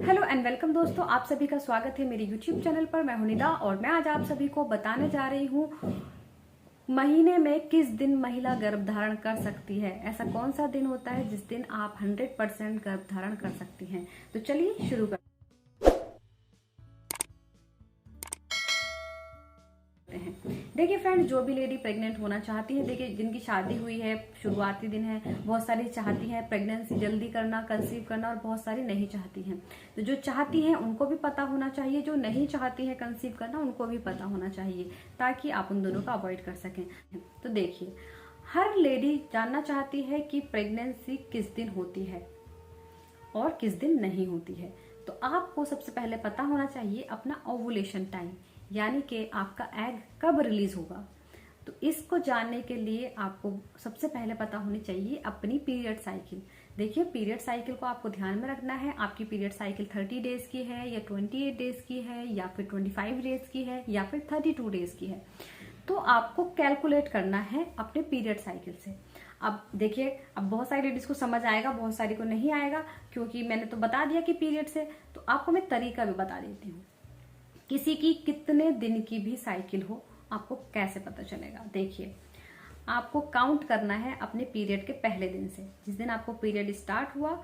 Hello and welcome दोस्तों, आप सभी का स्वागत है मेरे यूट्यूब चैनल पर। मैं हूं निदा और मैं आज आप सभी को बताने जा रही हूं महीने में किस दिन महिला गर्भ धारण कर सकती है। ऐसा कौन सा दिन होता है जिस दिन आप 100% गर्भ धारण कर सकती हैं। तो चलिए शुरू करते हैं। देखिए फ्रेंड, जो भी लेडी प्रेग्नेंट होना चाहती है, देखिए जिनकी शादी हुई है, शुरुआती दिन है, बहुत सारी चाहती हैं प्रेगनेंसी जल्दी करना, कंसीव करना, और बहुत सारी नहीं चाहती हैं। तो जो चाहती हैं उनको भी पता होना चाहिए, जो नहीं चाहती है कंसीव करना उनको भी पता होना चाहिए, ताकि आप उन दोनों का अवॉइड कर सकें। तो देखिए, हर लेडी जानना चाहती है कि प्रेगनेंसी किस दिन होती है और किस दिन नहीं होती है। तो आपको सबसे पहले पता होना चाहिए अपना ओवुलेशन टाइम, यानी कि आपका एग कब रिलीज होगा। तो इसको जानने के लिए आपको सबसे पहले पता होनी चाहिए अपनी पीरियड साइकिल। देखिए, पीरियड साइकिल को आपको ध्यान में रखना है। आपकी पीरियड साइकिल 30 डेज की है या 28 डेज की है या फिर 25 डेज की है या फिर 32 डेज की है। तो आपको कैलकुलेट करना है अपने पीरियड साइकिल से। अब देखिए, अब बहुत सारी लेडीज को समझ आएगा, बहुत सारी को नहीं आएगा, क्योंकि मैंने तो बता दिया कि पीरियड से। तो आपको मैं तरीका भी बता देती हूँ। किसी की कितने दिन की भी साइकिल हो, आपको कैसे पता चलेगा। देखिए, आपको काउंट करना है अपने पीरियड के पहले दिन से। जिस दिन आपको पीरियड स्टार्ट हुआ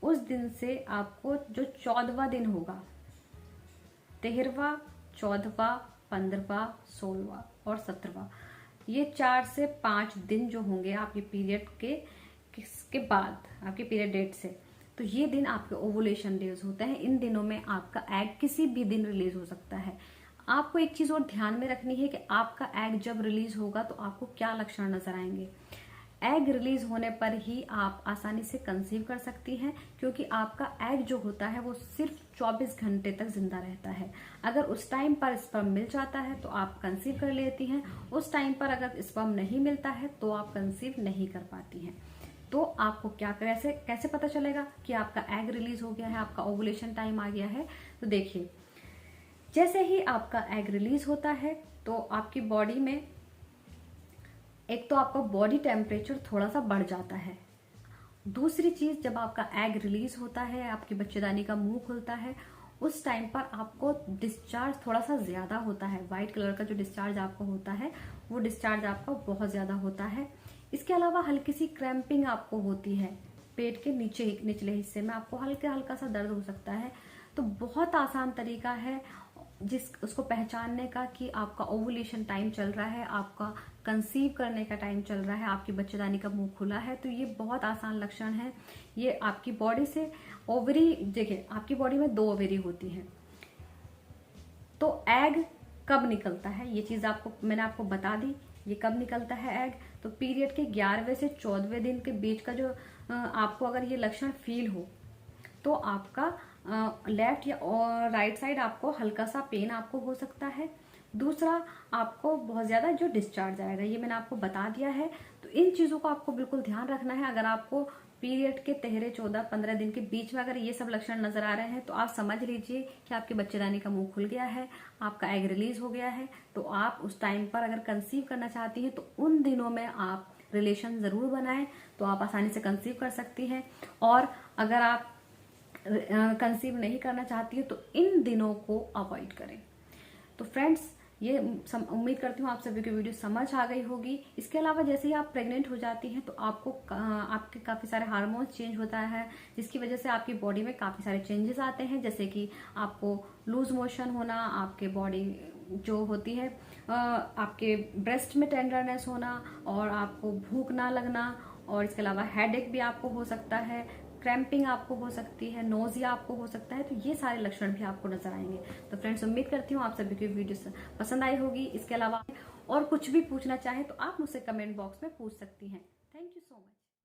उस दिन से आपको जो 14वां दिन होगा, 13वां, 14वां, 15वां, 16वां और 17वां, ये 4 से 5 दिन जो होंगे आपके पीरियड के बाद, आपके पीरियड डेट से, तो ये दिन आपके ओवुलेशन डेज होते हैं। इन दिनों में आपका एग किसी भी दिन रिलीज हो सकता है। आपको एक चीज और ध्यान में रखनी है कि आपका एग जब रिलीज होगा तो आपको क्या लक्षण नजर आएंगे। एग रिलीज होने पर ही आप आसानी से कंसीव कर सकती हैं, क्योंकि आपका एग जो होता है वो सिर्फ 24 घंटे तक जिंदा रहता है। अगर उस टाइम पर स्पर्म मिल जाता है तो आप कंसीव कर लेती हैं, उस टाइम पर अगर स्पर्म नहीं मिलता है तो आप कंसीव नहीं कर पाती हैं। तो आपको क्या कैसे पता चलेगा कि आपका एग रिलीज हो गया है, आपका ओवुलेशन टाइम आ गया है। तो देखिए, जैसे ही आपका एग रिलीज होता है तो आपकी बॉडी में एक तो आपका बॉडी टेम्परेचर थोड़ा सा बढ़ जाता है। दूसरी चीज, जब आपका एग रिलीज होता है, आपकी बच्चेदानी का मुंह खुलता है, उस टाइम पर आपको डिस्चार्ज थोड़ा सा ज्यादा होता है। व्हाइट कलर का जो डिस्चार्ज आपको होता है वो डिस्चार्ज आपका बहुत ज्यादा होता है। इसके अलावा हल्की सी क्रैम्पिंग आपको होती है, पेट के निचले हिस्से में आपको हल्का सा दर्द हो सकता है। तो बहुत आसान तरीका है उसको पहचानने का कि आपका ओवुलेशन टाइम चल रहा है, आपका कंसीव करने का टाइम चल रहा है, आपकी बच्चेदानी का मुंह खुला है। तो ये बहुत आसान लक्षण है। ये आपकी बॉडी से ओवरी, देखिए आपकी बॉडी में 2 ओवरी होती है। तो एग कब निकलता है ये चीज मैंने आपको बता दी। ये कब निकलता है एग, तो पीरियड के 11वें से 14वें दिन के बीच का जो आपको अगर ये लक्षण फील हो तो आपका लेफ्ट या राइट साइड आपको हल्का सा पेन आपको हो सकता है। दूसरा, आपको बहुत ज्यादा जो डिस्चार्ज आएगा, ये मैंने आपको बता दिया है। तो इन चीजों को आपको बिल्कुल ध्यान रखना है। अगर आपको पीरियड के 13, 14, 15 दिन के बीच में अगर ये सब लक्षण नजर आ रहे हैं तो आप समझ लीजिए कि आपके बच्चेदानी का मुंह खुल गया है, आपका एग रिलीज हो गया है। तो आप उस टाइम पर अगर कंसीव करना चाहती हैं तो उन दिनों में आप रिलेशन जरूर बनाएं, तो आप आसानी से कंसीव कर सकती हैं। और अगर आप कंसीव नहीं करना चाहती है तो इन दिनों को अवॉइड करें। तो फ्रेंड्स, ये उम्मीद करती हूँ आप सभी की वीडियो समझ आ गई होगी। इसके अलावा जैसे ही आप प्रेग्नेंट हो जाती हैं तो आपके काफी सारे हार्मोन्स चेंज होता है, जिसकी वजह से आपकी बॉडी में काफी सारे चेंजेस आते हैं। जैसे कि आपको लूज मोशन होना, आपके बॉडी जो होती है, आपके ब्रेस्ट में टेंडरनेस होना, और आपको भूख ना लगना, और इसके अलावा हेडेक भी आपको हो सकता है, क्रैम्पिंग आपको हो सकती है, नोजिया आपको हो सकता है। तो ये सारे लक्षण भी आपको नजर आएंगे। तो फ्रेंड्स, उम्मीद करती हूँ आप सभी की वीडियो पसंद आई होगी। इसके अलावा और कुछ भी पूछना चाहे तो आप मुझसे कमेंट बॉक्स में पूछ सकती हैं।